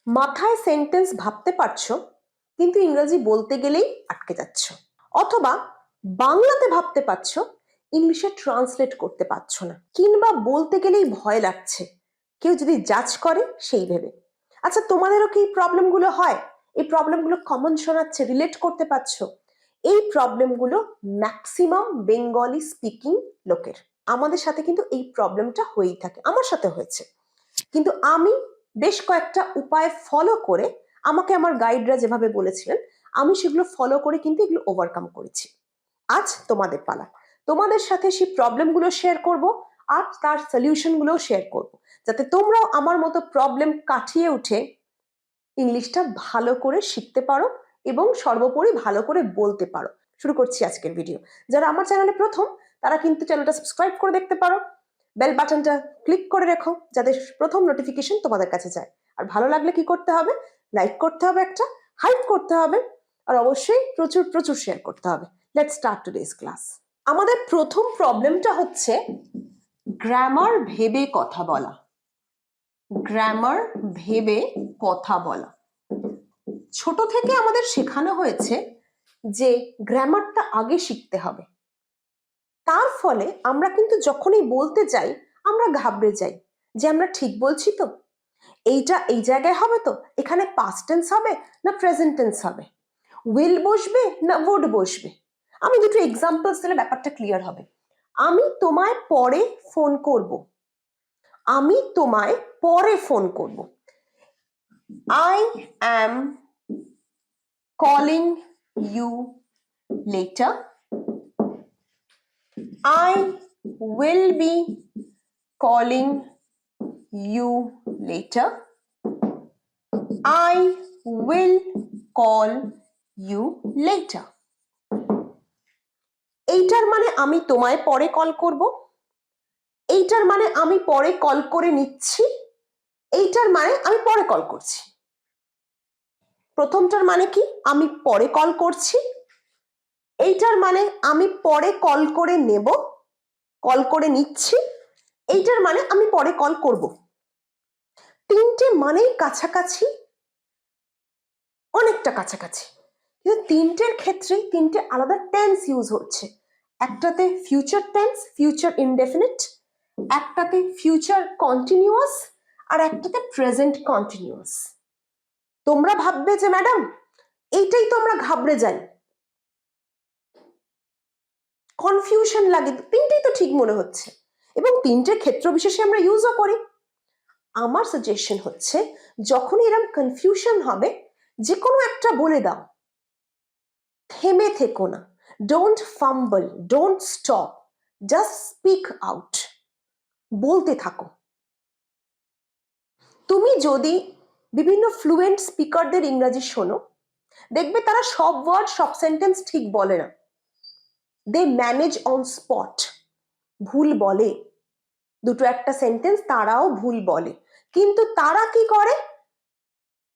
মাথায় সেন্টেন্স ভাবতে পারছো কিন্তু ইংরেজি বলতে গেলেই আটকে যাচ্ছ, অথবা বাংলাতে ভাবতে পারছো ইংলিশে ট্রান্সলেট করতে পারছো না, কিংবা বলতে গেলেই ভয় লাগছে কেউ যদি জাজ করে সেই ভেবে। আচ্ছা, তোমাদেরও কি এই প্রবলেমগুলো হয়? এই প্রবলেমগুলো কমন শোনাচ্ছে, রিলেট করতে পারছো? এই প্রবলেমগুলো ম্যাক্সিমাম বেঙ্গলি স্পিকিং লোকের। আমাদের সাথে কিন্তু এই প্রবলেমটা হয়েই থাকে, আমার সাথে হয়েছে। কিন্তু আমি বেশ কয়েকটা উপায় ফলো করে, আমাকে আমার গাইডরা যেভাবে বলেছিলেন আমি সেগুলো ফলো করে কিন্তু এগুলো ওভারকাম করেছি। আজ তোমাদের পালা, তোমাদের সাথে সেই প্রবলেমগুলো শেয়ার করব আর তার সলিউশনগুলোও শেয়ার করব, যাতে তোমরাও আমার মতো প্রবলেম কাটিয়ে উঠে ইংলিশটা ভালো করে শিখতে পারো এবং সর্বোপরি ভালো করে বলতে পারো। শুরু করছি আজকের ভিডিও। যারা আমার চ্যানেলে প্রথম, তারা কিন্তু চ্যানেলটা সাবস্ক্রাইব করে দেখতে পারো, বেল বাটনটা ক্লিক করে রেখো যাতে প্রথম নোটিফিকেশন তোমাদের কাছে যায়। আর ভালো লাগলে কি করতে হবে? লাইক করতে হবে, একটা হাইপ করতে হবে, আর অবশ্যই প্রচুর প্রচুর শেয়ার করতে হবে। Let's start today's class. আমাদের প্রথম প্রবলেমটা হচ্ছে গ্রামার ভেবে কথা বলা। গ্রামার ভেবে কথা বলা। ছোট থেকে আমাদের শেখানো হয়েছে যে গ্রামারটা আগে শিখতে হবে। তার ফলে আমরা কিন্তু যখনই বলতে যাই আমরা ঘাবড়ে যাই যে আমরা ঠিক বলছি তো, এইটা এই জায়গায় হবে তো, এখানে পাস্ট টেন্স হবে না প্রেজেন্ট টেন্স হবে, উইল বসবে না উড বসবে। আমি দুটো এক্সাম্পলস দিলে ব্যাপারটা ক্লিয়ার হবে। আমি তোমায় পরে ফোন করব। আমি তোমায় পরে ফোন করব। I am calling you later. I will be calling you later. I will call you later. এইটার মানে আমি তোমায় পরে কল করব, এইটার মানে আমি পরে কল করে নিচ্ছি, এইটার মানে আমি পরে কল করছি। প্রথমটার মানে কি? আমি পরে কল করছি। এইটার মানে আমি পরে কল করে নেব, কল করে নিচ্ছি। এইটার মানে আমি পরে কল করব। তিনটে মানেই কাছাকাছি, অনেকটা কাছাকাছি, কিন্তু তিনটের ক্ষেত্রে তিনটে আলাদা টেন্স ইউজ হচ্ছে। একটাতে ফিউচার টেন্স, ফিউচার ইনডেফিনিট, একটাতে ফিউচার কন্টিনিউয়াস, আর একটাতে প্রেজেন্ট কন্টিনিউয়াস। তোমরা ভাববে যে ম্যাডাম এইটাই তো আমরা ঘাবড়ে যাই, কনফিউশন লাগে, তিনটেই তো ঠিক মনে হচ্ছে এবং তিনটের ক্ষেত্র বিশেষে আমরা ইউজও করি। আমার সাজেশন হচ্ছে যখন এরকম কনফিউশন হবে যে কোনো একটা বলে দাও, থেমে থেকো না। Don't fumble, don't stop, just speak out, বলতে থাকো। তুমি যদি বিভিন্ন ফ্লুয়েন্ট স্পিকারদের ইংরেজি শোনো, দেখবে তারা সব ওয়ার্ড সব সেন্টেন্স ঠিক বলে না। দে ম্যানেজ অন স্পট, ভুল বলে, দুটো একটা সেন্টেন্স তারাও ভুল বলে, কিন্তু তারা কি করে?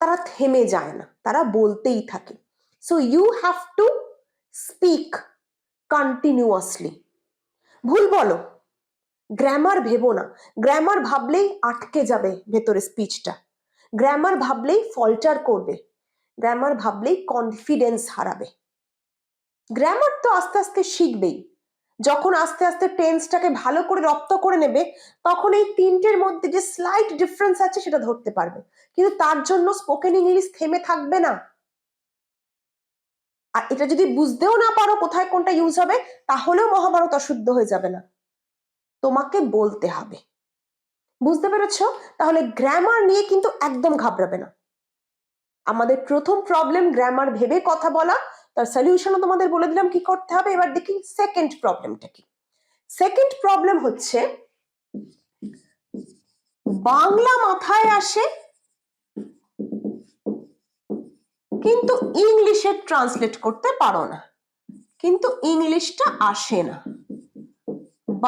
তারা থেমে যায় না, তারা বলতেই থাকে। So you have to speak continuously. ভুল বলো, গ্রামার ভেবো না। গ্রামার ভাবলেই আটকে যাবে ভেতরে স্পিচটা, গ্রামার ভাবলেই ফল্টার করবে, গ্রামার ভাবলেই কনফিডেন্স হারাবে। গ্রামার তো আস্তে আস্তে শিখবেই, যখন আস্তে আস্তে টেন্সটাকে ভালো করে রপ্ত করে নেবে তখন এই তিনটের মধ্যে যে স্লাইট ডিফারেন্স আছে সেটা ধরতে পারবে, কিন্তু তার জন্য স্পোকেন ইংলিশ থেমে থাকবে না। আর এটা যদি বুঝতেও না পারো কোথায় কোনটা ইউজ হবে, তাহলেও মহাভারত অশুদ্ধ হয়ে যাবে না, তোমাকে বলতে হবে। বুঝতে পেরেছো? তাহলে গ্রামার নিয়ে কিন্তু একদম ঘাবড়াবে না। আমাদের প্রথম প্রবলেম গ্রামার ভেবে কথা বলা, তার সলিউশনও তোমাদের বলে দিলাম কি করতে হবে। এবার দেখি সেকেন্ড প্রবলেমটা কি। সেকেন্ড প্রবলেম হচ্ছে বাংলা মাথায় আসে কিন্তু ইংলিশে ট্রান্সলেট করতে পারো না, কিন্তু ইংলিশটা আসে না।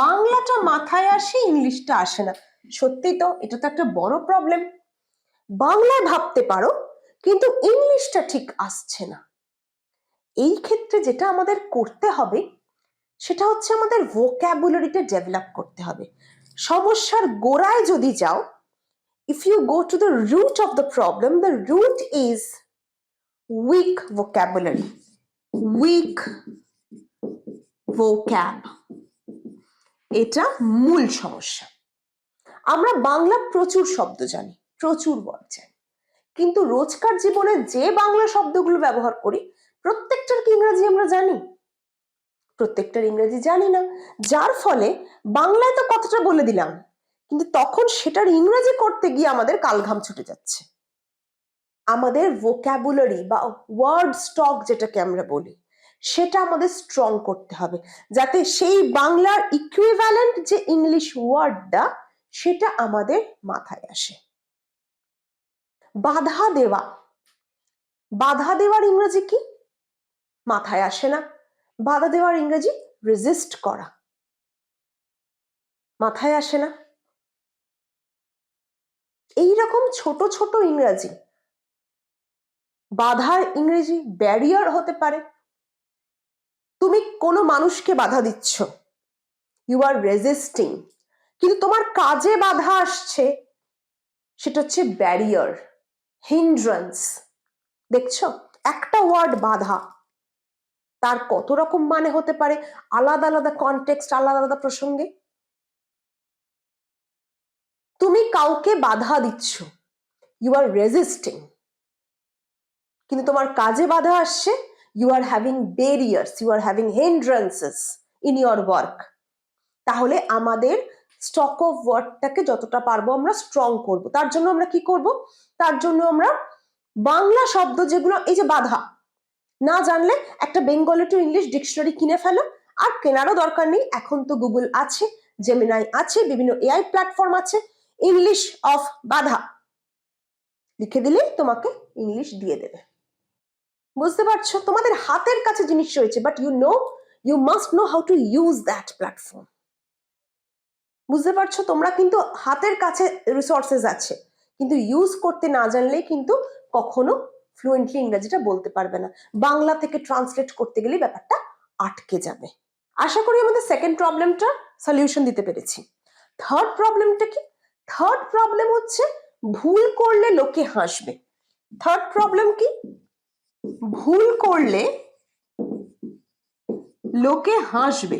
বাংলাটা মাথায় আসে, ইংলিশটা আসে না। সত্যি তো, এটা তো একটা বড় প্রবলেম। বাংলায় ভাবতে পারো কিন্তু ইংলিশটা ঠিক আসছে না। এই ক্ষেত্রে যেটা আমাদের করতে হবে সেটা হচ্ছে আমাদের ভোক্যাবুলারিটা ডেভেলপ করতে হবে। সমস্যার গোড়ায় যদি যাও, if you go to the root of the problem, the root is weak vocabulary, weak vocab. এটা মূল সমস্যা। আমরা বাংলা প্রচুর শব্দ জানি, প্রচুর ওয়ার্ড জানি, কিন্তু রোজকার জীবনে যে বাংলা শব্দগুলো ব্যবহার করি প্রত্যেকটার কি ইংরেজি আমরা জানি? প্রত্যেকটার ইংরেজি জানি না, যার ফলে বাংলায় তো কথাটা বলে দিলাম, কিন্তু তখন সেটার ইংরেজি করতে গিয়ে আমাদের কালঘাম ছুটে যাচ্ছে। আমাদের ভোক্যাবুলারি বা ওয়ার্ড স্টক যেটাকে আমরা বলি, সেটা আমাদের স্ট্রং করতে হবে, যাতে সেই বাংলার ইকুইভ্যালেন্ট যে ইংলিশ ওয়ার্ডটা সেটা আমাদের মাথায় আসে। বাধা দেওয়া, বাধা দেওয়ার ইংরেজি কি? মাথায় আসে না। বাধা দেওয়ার ইংরেজি রেজিস্ট করা, মাথায় আসে না। এইরকম ছোট ছোট ইংরেজি, বাধার ইংরেজি ব্যারিয়ার হতে পারে। তুমি কোনো মানুষকে বাধা দিচ্ছ, ইউ আর রেজিস্টিং, কিন্তু তোমার কাজে বাধা আসছে, সেটা হচ্ছে ব্যারিয়ার, হিন্ড্রান্স। দেখছো, একটা ওয়ার্ড বাধা, তার কত রকম মানে হতে পারে, আলাদা আলাদা কনটেক্সট, আলাদা আলাদা প্রসঙ্গে। তুমি কাউকে বাধা দিচ্ছ, ইউ আর রেজিস্টিং, কিন্তু তোমার কাজে বাধা আসছে, you are having barriers, you are having hindrances in your work. তাহলে আমাদের স্টক অফ ওয়ার্ডটাকে যতটা পারবো আমরা স্ট্রং করব। তার জন্য আমরা কি করব? তার জন্য আমরা বাংলা শব্দ যেগুলো, এই যে বাধা না জানলে একটা বেঙ্গলি টু ইংলিশ ডিকশনারি কিনে ফেলো, আর কেনারও দরকার নেই, এখন তো গুগল আছে, জেমিনাই আছে, বিভিন্ন এআই প্ল্যাটফর্ম আছে, ইংলিশ অফ বাধা লিখে দিলে তোমাকে ইংলিশ দিয়ে দেবে। বুঝতে পারছো? তোমাদের হাতের কাছে জিনিস রয়েছে, but you must know how to use that platform. বুঝতে পারছো? তোমরা কিন্তু হাতের কাছে রিসোর্সেস আছে, কিন্তু ইউজ করতে না জানলে কিন্তু কখনো ফ্লুয়েন্টলি ইংরেজিটা বলতে পারবে না। বাংলা থেকে ট্রান্সলেট করতে গেলে ব্যাপারটা আটকে যাবে। আশা করি আমাদের সেকেন্ড প্রবলেমটা সলিউশন দিতে পেরেছি। থার্ড প্রবলেমটা কি? থার্ড প্রবলেম হচ্ছে ভুল করলে লোকে হাসবে। থার্ড প্রবলেম কি? ভুল করলে লোকে হাসবে,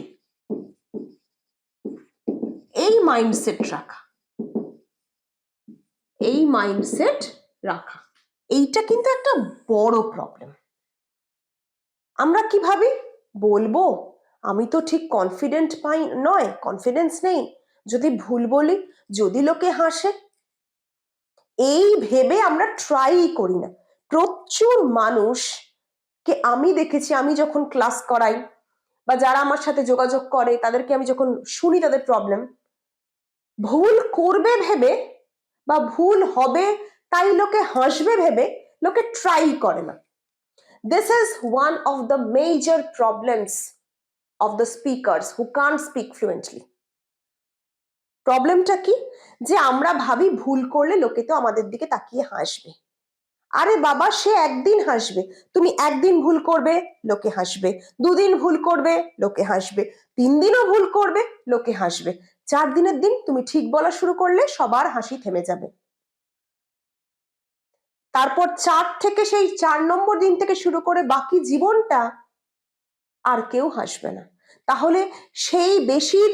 এই মাইন্ডসেট রাখা, এই মাইন্ডসেট রাখা, এইটা কিন্তু একটা বড় প্রবলেম। আমরা কি ভাবি? বলবো, আমি তো ঠিক কনফিডেন্ট নয়, কনফিডেন্স নেই, যদি ভুল বলি, যদি লোকে হাসে, এই ভেবে আমরা ট্রাই করি না। প্রচুর মানুষকে আমি দেখেছি, আমি যখন ক্লাস করাই বা যারা আমার সাথে যোগাযোগ করে তাদেরকে আমি যখন শুনি তাদের প্রবলেম, ভুল করবে ভেবে বা ভুল হবে তাই লোকে হাসবে ভেবে লোকে ট্রাই করে না। This is one of the major problems of the speakers who can't speak fluently. প্রবলেমটা কি? যে আমরা ভাবি ভুল করলে লোকে তো আমাদের দিকে তাকিয়ে হাসবে। আরে বাবা, সে একদিন হাসবে, তুমি একদিন ভুল করবে লোকে হাসবে, দুদিন ভুল করবে লোকে হাসবে, 3 দিনও ভুল করবে লোকে হাসবে, 4 দিনের দিন তুমি ঠিক বলা শুরু করলে সবার হাসি থেমে যাবে। তারপর 4 থেকে সেই 4 নম্বর দিন থেকে শুরু করে বাকি জীবনটা আর কেউ হাসবে না। তাহলে সেই বেশির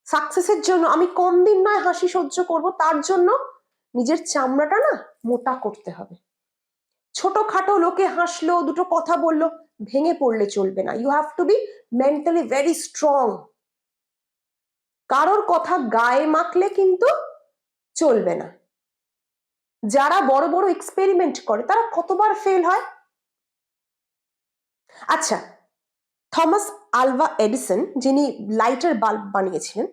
সাকসেসের জন্য আমি কম দিন নয় হাসি সহ্য করব, তার জন্য নিজের চামড়াটা না মোটা করতে হবে। ছোটখাটো লোকে হাসলো, দুটো কথা বললো, ভেঙে পড়লে চলবে না। You have to be mentally very strong. কারোর কথা গায়ে মাখলে কিন্তু চলবে না। যারা বড় বড় এক্সপেরিমেন্ট করে তারা কতবার ফেল হয়। আচ্ছা, থমাস আলভা এডিসন, যিনি লাইটের বাল্ব বানিয়েছিলেন,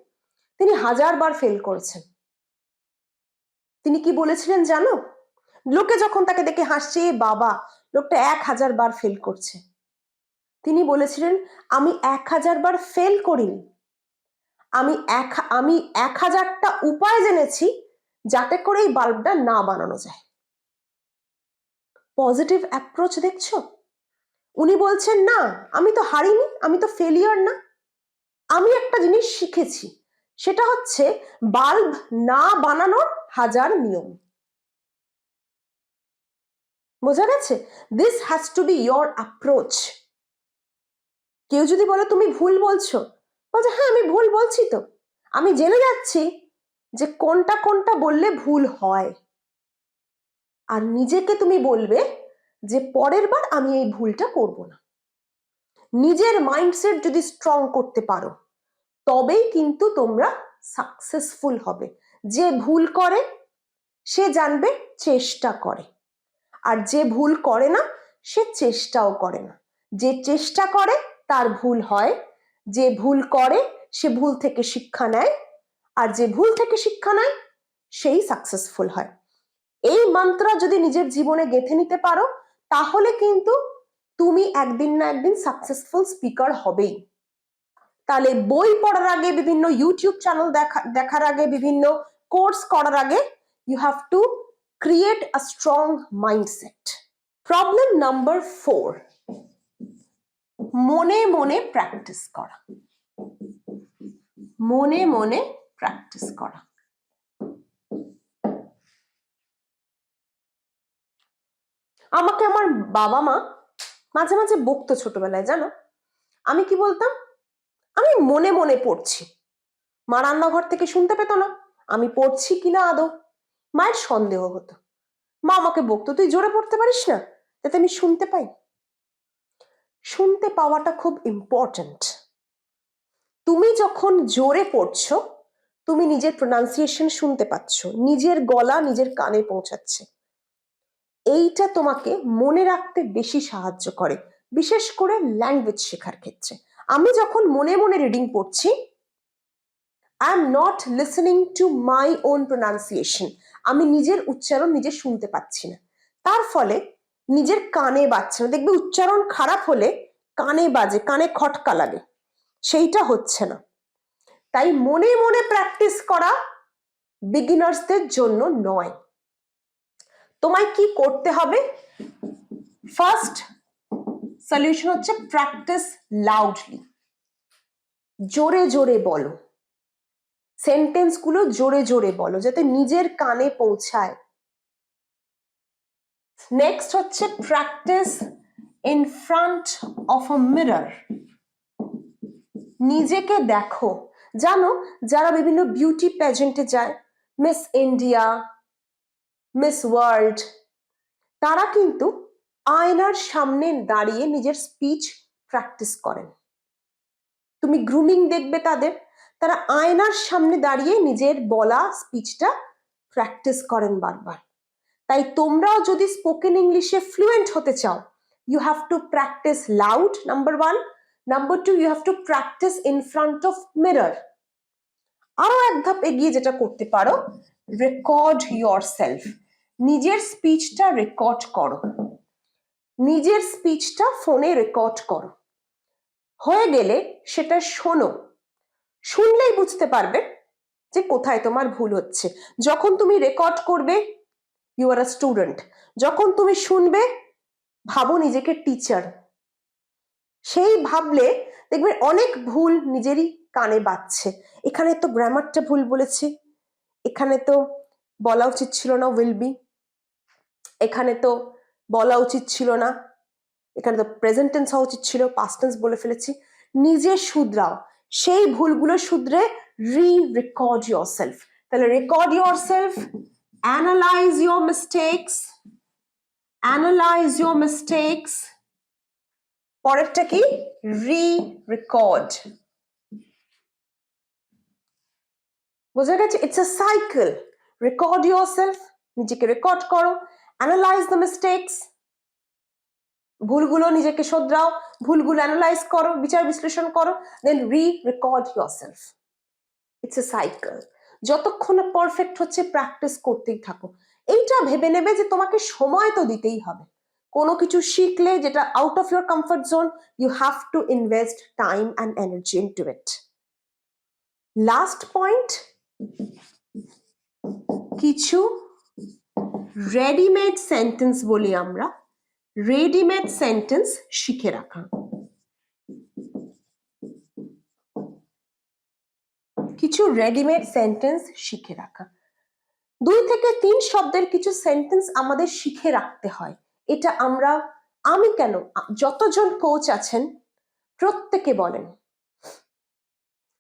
তিনি 1000 বার ফেল করেছেন। তিনি কি বলেছিলেন জানো? লোকে যখন তাকে দেখে হাসছে, বাবা লোকটা 1000 বার ফেল করছে, তিনি বলেছিলেন, আমি 1000 বার ফেল করিনি, আমি 1000টা উপায় জেনেছি যাতে করে এই বাল্বটা না বানানো যায়। পজিটিভ অ্যাপ্রোচ দেখছো? উনি বলছেন, না আমি তো হারিনি, আমি তো ফেলিয়ার না, আমি একটা জিনিস শিখেছি, সেটা হচ্ছে বাল্ব না বানানোর হাজার নিয়ম। বোঝা গেছে? This has to B your approach. কেউ যদি বলে তুমি ভুল বলছো, বলছে হ্যাঁ আমি ভুল বলছি তো, আমি জেনে যাচ্ছি যে কোনটা কোনটা বললে ভুল হয়, আর নিজেকে তুমি বলবে যে পরের বার আমি এই ভুলটা করব না। নিজের মাইন্ডসেট যদি স্ট্রং করতে পারো তবেই কিন্তু তোমরা সাকসেসফুল হবে। যে ভুল করে সে জানবে চেষ্টা করে, আর যে ভুল করে না সে চেষ্টাও করে না। যে চেষ্টা করে তার ভুল হয়, যে ভুল করে সে ভুল থেকে শিক্ষা নেয়, আর যে ভুল থেকে শিক্ষা নেয় সেই সাকসেসফুল হয়। এই মন্ত্র যদি নিজের জীবনে গেঁথে নিতে পারো তাহলে কিন্তু তুমি একদিন না একদিন সাকসেসফুল স্পিকার হবেই। তাহলে বই পড়ার আগে, বিভিন্ন ইউটিউব চ্যানেল দেখার আগে, বিভিন্ন কোর্স করার আগে you have to create a strong mindset. Problem number 4, মনে মনে প্র্যাকটিস করা। মনে মনে প্র্যাকটিস করা। আমাকে আমার বাবা মা মাঝে মাঝে বকতো ছোটবেলায়, জানো আমি কি বলতাম, আমি মনে মনে পড়ছি। মা রান্নাঘর থেকে শুনতে পেত না আমি পড়ছি কিনা আদৌ, মায়ের সন্দেহ হতো। মা আমাকে বকতো তুই জোরে পড়তে পারিস না, যাতে আমি শুনতে পাই। শুনতে পাওয়াটা খুব ইম্পর্টেন্ট। তুমি যখন জোরে পড়ছো তুমি নিজের প্রোনাউন্সিয়েশন শুনতে পাচ্ছ, নিজের গলা নিজের কানে পৌঁছাচ্ছে। এইটা তোমাকে মনে রাখতে বেশি সাহায্য করে, বিশেষ করে ল্যাঙ্গুয়েজ শেখার ক্ষেত্রে। আমি যখন মনে মনে রিডিং পড়ছি, I am not listening to my own pronunciation. আমি নিজের উচ্চারণ নিজে শুনতে পাচ্ছি না, তার ফলে নিজের কানে বাজছে না। দেখবে উচ্চারণ খারাপ হলে কানে বাজে, কানে খটকা লাগে, সেইটা হচ্ছে না। তাই মনে মনে প্র্যাকটিস করা বিগিনার্সদের জন্য নয়। তোমায় কি করতে হবে? ফার্স্ট সলিউশন হচ্ছে প্র্যাকটিস লাউডলি। জোরে জোরে বলো, সেন্টেন্স গুলো জোরে জোরে বলো যাতে নিজের কানে পৌঁছায়। নেক্সট হচ্ছে practice in front of a mirror. নিজেকে দেখো। জানো যারা বিভিন্ন বিউটি প্যাজেন্টে যায়, মিস ইন্ডিয়া, মিস ওয়ার্ল্ড, তারা কিন্তু আয়নার সামনে দাঁড়িয়ে নিজের স্পিচ প্র্যাকটিস করেন। তুমি গ্রুমিং দেখবে তাদের, তারা আয়নার সামনে দাঁড়িয়ে নিজের বলা স্পিচটা প্র্যাকটিস করেন বারবার। তাই তোমরাও যদি স্পোকেন ইংলিশে ফ্লুয়েন্ট হতে চাও, you have to practise loud, number 1। Number 2, you have to practise in front of mirror. আরো এক ধাপ এগিয়ে যেটা করতে পারো, রেকর্ড ইয়োরসেলফ। নিজের স্পিচটা রেকর্ড করো, নিজের স্পিচটা ফোনে রেকর্ড করো। হয়ে গেলে সেটা শোনো, শুনলেই বুঝতে পারবে যে কোথায় তোমার ভুল হচ্ছে। যখন তুমি রেকর্ড করবে ইউ আর আ স্টুডেন্ট, যখন তুমি শুনবে ভাবো নিজেকে টিচার। সেই ভাবলে দেখবে অনেক ভুল নিজেরই কানে বাজছে। এখানে তো গ্রামারটা ভুল বলেছি, এখানে তো বলা উচিত ছিল না উইল বি, এখানে তো বলা উচিত ছিল না, এখানে তো প্রেজেন্ট টেন্স হওয়া উচিত ছিল, পাস্ট টেন্স বলে ফেলেছি। নিজে শুধরাও, সেই ভুলগুলো শুধরে রেকর্ড ইয়োরসেলফ। তাহলে record yourself, analyse your mistakes, analyse your mistakes. পরেরটা কি? রেকর্ড। বোঝা গেছে? It's a cycle. Record yourself, নিজেকে রেকর্ড করো, অ্যানালাইজ দ্য মিস্টেকস, ভুলগুলো নিজেকে শোধরাও, ভুলগুলো অ্যানালাইজ করো, বিচার বিশ্লেষণ করো, then record yourself. It's a cycle. যতক্ষণ না পারফেক্ট হচ্ছে প্র্যাকটিস করতেই থাকো। এইটা ভেবে নেবে যে তোমাকে সময় তো দিতেই হবে। কোনো কিছু শিখলে যেটা out of your comfort zone, you have to invest time and energy into it. Last point, কিছু রেডিমেড সেন্টেন্স বলি আমরা, রেডিমেড সেন্টেন্স শিখে রাখা। কিছু রেডিমেড সেন্টেন্স শিখে রাখা। 2 থেকে 3 শব্দের কিছু সেন্টেন্স আমাদের শিখে রাখতে হয়। এটা আমি কেন, যতজন কোচ আছেন প্রত্যেকে বলেন।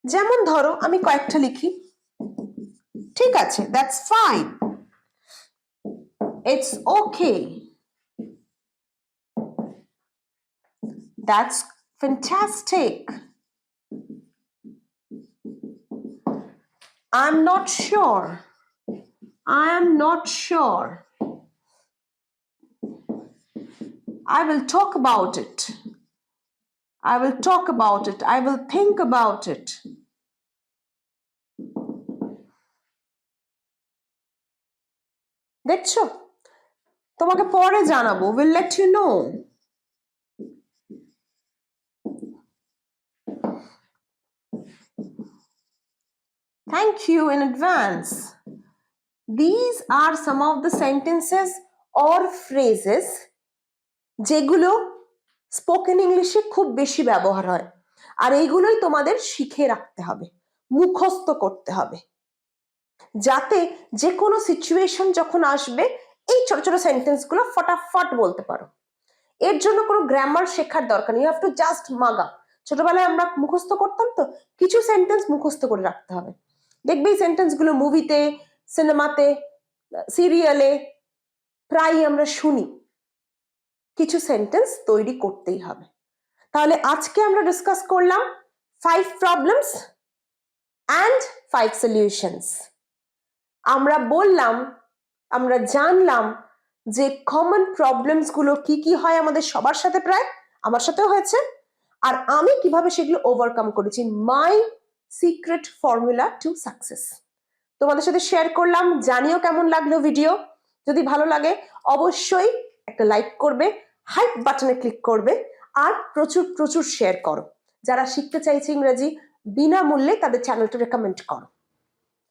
যেমন ধরো আমি কয়েকটা লিখি, ঠিক আছে, that's fine, it's okay, that's fantastic, I am not sure, I am not sure, I will talk about it, I will talk about it, I will think about it. দেখছো, তোমাকে পরে জানাবো, will let you know. Thank you in advance. These are some of the sentences or phrases যেগুলো spoken ইংলিশে খুব বেশি ব্যবহার হয়, আর এইগুলোই তোমাদের শিখে রাখতে হবে, মুখস্থ করতে হবে, যাতে যে কোনো সিচুয়েশন যখন আসবে এই ছোট ছোট সেন্টেন্স গুলো ফটাফট বলতে পারো। এর জন্য কোনো গ্রামার শেখার দরকার নেই, ইউ হ্যাভ টু জাস্ট মাগা। ছোটবেলায় আমরা মুখস্থ করতাম, তো কিছু সেন্টেন্স মুখস্থ করে রাখতে হবে। দেখবে এই সেন্টেন্স গুলো মুভিতে, সিনেমাতে, সিরিয়ালে প্রায় আমরা শুনি। কিছু সেন্টেন্স তৈরি করতেই হবে। তাহলে আজকে আমরা ডিসকাস করলাম 5 প্রবলেমস অ্যান্ড 5 সলিউশনস। আমরা বললাম, আমরা জানলাম যে কমন প্রবলেমস গুলো কি কি হয় আমাদের সবার সাথে, প্রায় আমার সাথেও হয়েছে, আর আমি কিভাবে সেগুলো ওভারকাম করেছি, মাই সিক্রেট ফর্মুলা টু সাকসেস তোমাদের সাথে শেয়ার করলাম। জানিও কেমন লাগলো ভিডিও। যদি ভালো লাগে অবশ্যই একটা লাইক করবে, হাইপ বাটনে ক্লিক করবে, আর প্রচুর প্রচুর শেয়ার করো। যারা শিখতে চাইছে ইংরেজি বিনামূল্যে তাদের চ্যানেলটা রেকমেন্ড করো।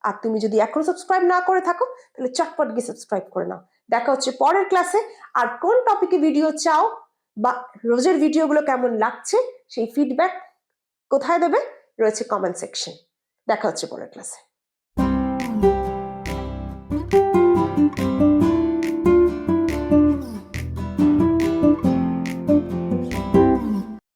আর তুমি যদি এখনো সাবস্ক্রাইব না করে থাকো তাহলে চটপট গিয়ে সাবস্ক্রাইব করে নাও। দেখা হচ্ছে পরের ক্লাসে। আর কোন টপিকে ভিডিও চাও বা রোজের ভিডিওগুলো কেমন লাগছে সেই ফিডব্যাক কোথায় দেবে, রয়েছে কমেন্ট সেকশন। দেখা হচ্ছে পরের ক্লাসে।